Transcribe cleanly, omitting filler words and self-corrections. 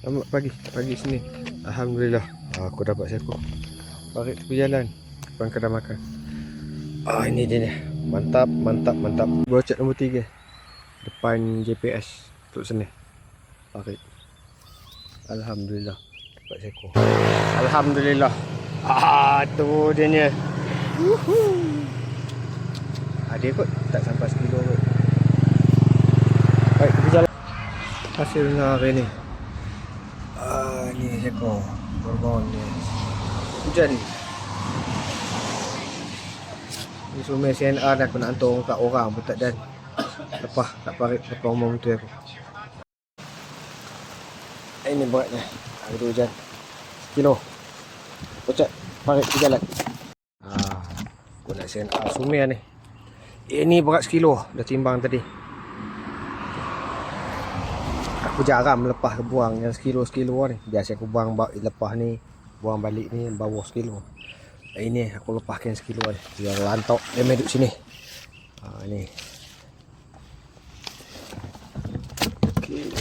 Selamat pagi sini. Alhamdulillah, aku dapat seko. Parit tepi jalan, depan kedai makan. Ini dia ni. Mantap. Bocet nombor 3. Depan JPS Tok Seni. Parit. Alhamdulillah, dapat seko. Alhamdulillah. Tu dia ni. Ada kot, tak sampai sekilo kot. Baik, tepi jalan. Hasilnya hari ni. Ni seko. Borbon ni. Hujan. Ni semua CNR dah aku nak hantar kat orang pun tak dan. Lepas tak parit lepas umum tu aku. Ini beratnya. Hari tu hujan. Kilo. Pocet parit di jalan. Aku nak CNR sumir ni. Ini berat sekilo dah timbang tadi. Aku jarang lepas buang yang sekilo ni. Biasa aku buang lepas ni, buang balik ni bawah sekilo. Ini aku lepaskan sekilo ni. Dia lantok dia main duduk sini. Ni. Okay.